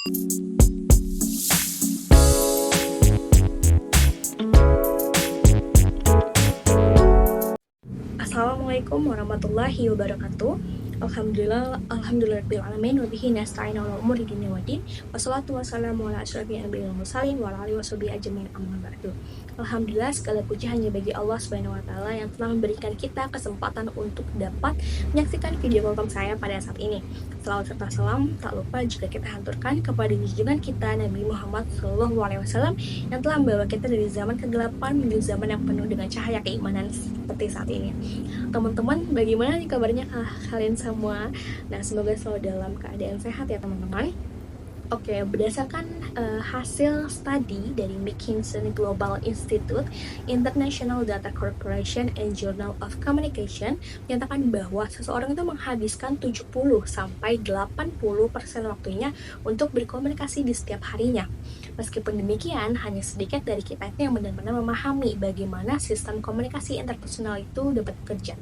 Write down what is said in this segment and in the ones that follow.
Assalamualaikum warahmatullahi wabarakatuh. Alhamdulillahirabbil alamin wa bihi nasta'inu ala umuri dunya waddin. Wassalatu wassalamu ala asyrofil anbiya'i wal mursalin wa ala alihi washabihi ajmain amma ba'du. Alhamdulillah, segala puji hanya bagi Allah Subhanahu wa taala yang telah memberikan kita kesempatan untuk dapat menyaksikan video program saya pada saat ini. Salawat serta salam tak lupa juga kita haturkan kepada junjungan kita Nabi Muhammad SAW yang telah membawa kita dari zaman kegelapan menuju zaman yang penuh dengan cahaya keimanan seperti saat ini. Teman-teman, bagaimana nih kabarnya kalian semua? Nah, semoga selalu dalam keadaan sehat ya teman-teman. Oke, berdasarkan hasil studi dari McKinsey Global Institute, International Data Corporation, and Journal of Communication menyatakan bahwa seseorang itu menghabiskan 70-80% waktunya untuk berkomunikasi di setiap harinya. Meskipun demikian, hanya sedikit dari kita itu yang benar-benar memahami bagaimana sistem komunikasi interpersonal itu dapat bekerja.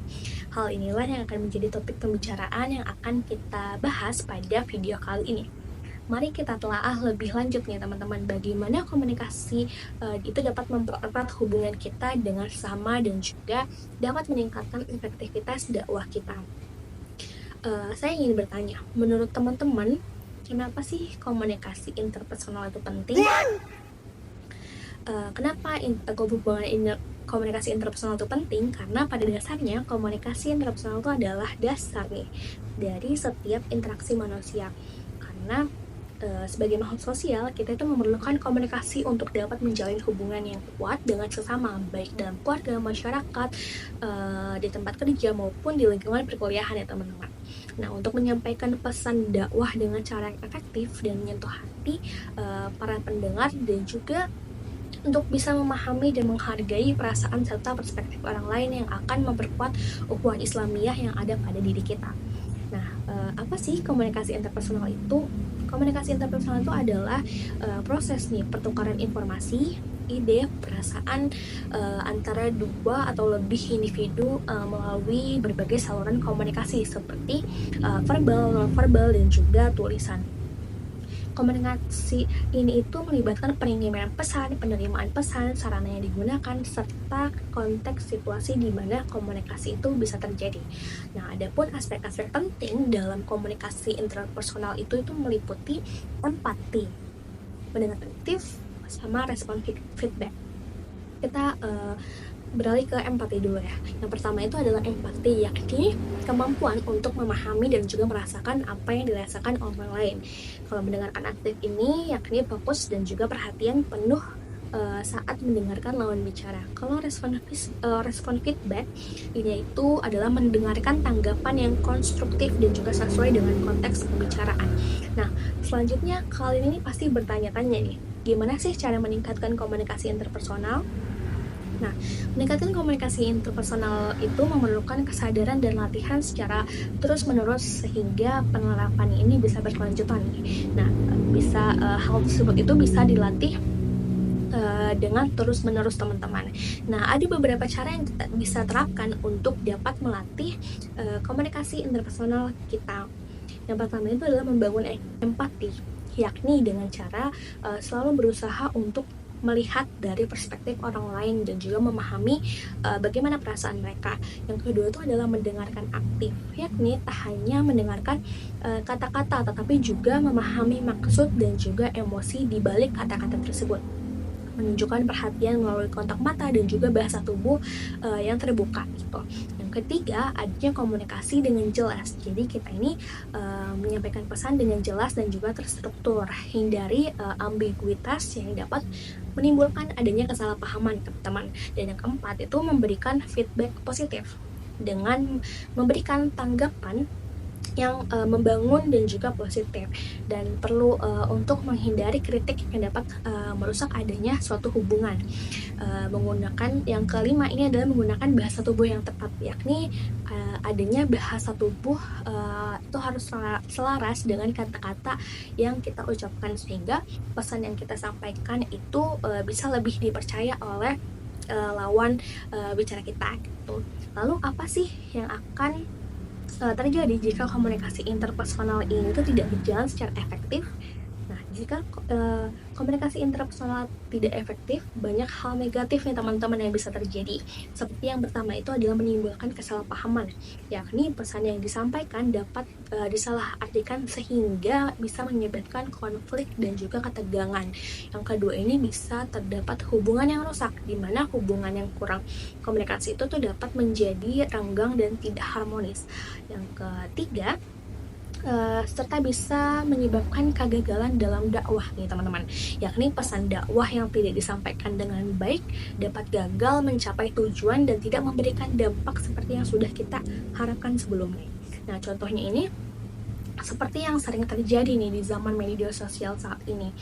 Hal inilah yang akan menjadi topik pembicaraan yang akan kita bahas pada video kali ini. Mari kita telaah lebih lanjut nih teman-teman, bagaimana komunikasi itu dapat mempererat hubungan kita dengan sesama dan juga dapat meningkatkan efektivitas dakwah kita. Saya ingin bertanya, menurut teman-teman, kenapa sih komunikasi interpersonal itu penting? Kenapa hubungan komunikasi interpersonal itu penting? Karena pada dasarnya komunikasi interpersonal itu adalah dasar nih dari setiap interaksi manusia. Karena sebagai makhluk sosial, kita itu memerlukan komunikasi untuk dapat menjalin hubungan yang kuat dengan sesama, baik dalam keluarga, masyarakat, di tempat kerja maupun di lingkungan perkuliahan ya teman-teman. Nah, untuk menyampaikan pesan dakwah dengan cara yang efektif dan menyentuh hati para pendengar, dan juga untuk bisa memahami dan menghargai perasaan serta perspektif orang lain yang akan memperkuat ukhuwah Islamiyah yang ada pada diri kita. Nah, apa sih komunikasi interpersonal itu? Komunikasi interpersonal itu adalah proses nih pertukaran informasi, ide, perasaan antara dua atau lebih individu melalui berbagai saluran komunikasi seperti verbal, non-verbal, dan juga tulisan. Komunikasi ini itu melibatkan pengiriman pesan, penerimaan pesan, sarana yang digunakan, serta konteks situasi di mana komunikasi itu bisa terjadi. Nah, adapun aspek-aspek penting dalam komunikasi interpersonal itu meliputi empati, mendengar aktif, sama respon feedback. Kita beralih ke empati dulu ya. Yang pertama itu adalah empati, yakni kemampuan untuk memahami dan juga merasakan apa yang dirasakan orang lain. Kalau mendengarkan aktif ini yakni fokus dan juga perhatian penuh saat mendengarkan lawan bicara. Kalau respon feedback ini itu adalah mendengarkan tanggapan yang konstruktif dan juga sesuai dengan konteks pembicaraan. Nah, selanjutnya kalian ini pasti bertanya-tanya nih, gimana sih cara meningkatkan komunikasi interpersonal? Nah, meningkatkan komunikasi interpersonal itu memerlukan kesadaran dan latihan secara terus-menerus sehingga penerapan ini bisa berkelanjutan. Nah, hal tersebut itu bisa dilatih dengan terus-menerus teman-teman. Nah, ada beberapa cara yang kita bisa terapkan untuk dapat melatih komunikasi interpersonal kita. Yang pertama itu adalah membangun empati, yakni dengan cara selalu berusaha untuk melihat dari perspektif orang lain dan juga memahami bagaimana perasaan mereka. Yang kedua itu adalah mendengarkan aktif, yakni tak hanya mendengarkan kata-kata tetapi juga memahami maksud dan juga emosi di balik kata-kata tersebut. Menunjukkan perhatian melalui kontak mata dan juga bahasa tubuh yang terbuka gitu. Yang ketiga, adanya komunikasi dengan jelas. Jadi kita ini menyampaikan pesan dengan jelas dan juga terstruktur. Hindari ambiguitas yang dapat menimbulkan adanya kesalahpahaman teman-teman. Dan yang keempat itu memberikan feedback positif dengan memberikan tanggapan yang membangun dan juga positif, dan perlu untuk menghindari kritik yang dapat merusak adanya suatu hubungan. Menggunakan yang kelima ini adalah menggunakan bahasa tubuh yang tepat, yakni adanya bahasa tubuh itu harus selaras dengan kata-kata yang kita ucapkan sehingga pesan yang kita sampaikan itu bisa lebih dipercaya oleh lawan bicara kita gitu. Lalu apa sih yang akan terjadi jika komunikasi interpersonal ini itu tidak berjalan secara efektif? Nah, Jika komunikasi interpersonal tidak efektif, banyak hal negatif nih teman-teman yang bisa terjadi. Seperti yang pertama itu adalah menimbulkan kesalahpahaman, yakni pesan yang disampaikan dapat disalahartikan sehingga bisa menyebabkan konflik dan juga ketegangan. Yang kedua ini bisa terdapat hubungan yang rusak, di mana hubungan yang kurang komunikasi itu tuh dapat menjadi renggang dan tidak harmonis. Yang ketiga, serta bisa menyebabkan kegagalan dalam dakwah nih teman-teman, yakni pesan dakwah yang tidak disampaikan dengan baik dapat gagal mencapai tujuan dan tidak memberikan dampak seperti yang sudah kita harapkan sebelumnya. Nah, contohnya ini seperti yang sering terjadi nih di zaman media sosial saat ini,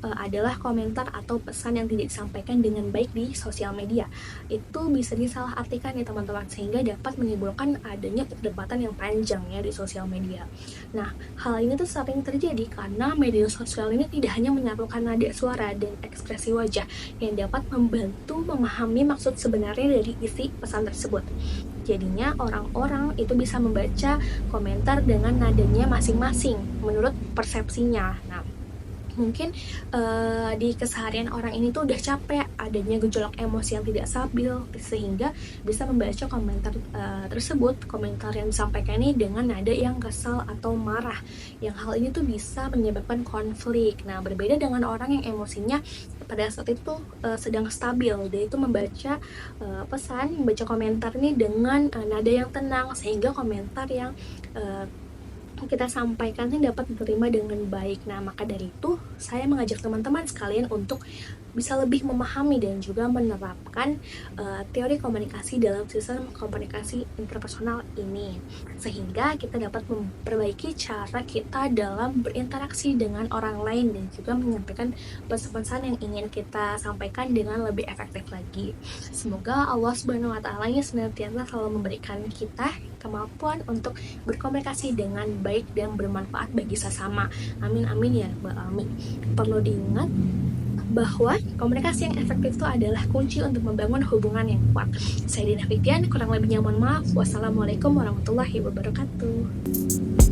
adalah komentar atau pesan yang tidak disampaikan dengan baik di sosial media. Itu bisa disalahartikan nih teman-teman, sehingga dapat menimbulkan adanya perdebatan yang panjang ya di sosial media. Nah, hal ini tuh sering terjadi karena media sosial ini tidak hanya menyatukan nada suara dan ekspresi wajah yang dapat membantu memahami maksud sebenarnya dari isi pesan tersebut. Jadinya orang-orang itu bisa membaca komentar dengan nadanya masing-masing menurut persepsinya. Nah, mungkin di keseharian orang ini tuh udah capek adanya gejolak emosi yang tidak stabil, sehingga bisa membaca komentar tersebut, komentar yang disampaikan ini dengan nada yang kesal atau marah, yang hal ini tuh bisa menyebabkan konflik. Nah, berbeda dengan orang yang emosinya pada saat itu sedang stabil, dia itu membaca membaca komentar ini dengan nada yang tenang, sehingga komentar yang kita sampaikan ini dapat diterima dengan baik. Nah, maka dari itu saya mengajak teman-teman sekalian untuk bisa lebih memahami dan juga menerapkan teori komunikasi dalam sistem komunikasi interpersonal ini, sehingga kita dapat memperbaiki cara kita dalam berinteraksi dengan orang lain dan juga menyampaikan pesan-pesan yang ingin kita sampaikan dengan lebih efektif lagi. Semoga Allah Subhanahu wa Ta'ala senantiasa selalu memberikan kita kemampuan untuk berkomunikasi dengan baik dan bermanfaat bagi sesama. Amin amin ya rabbal alamin. Perlu diingat bahwa komunikasi yang efektif itu adalah kunci untuk membangun hubungan yang kuat. Saya Dina Fitian, kurang lebihnya mohon maaf. Wassalamualaikum warahmatullahi wabarakatuh.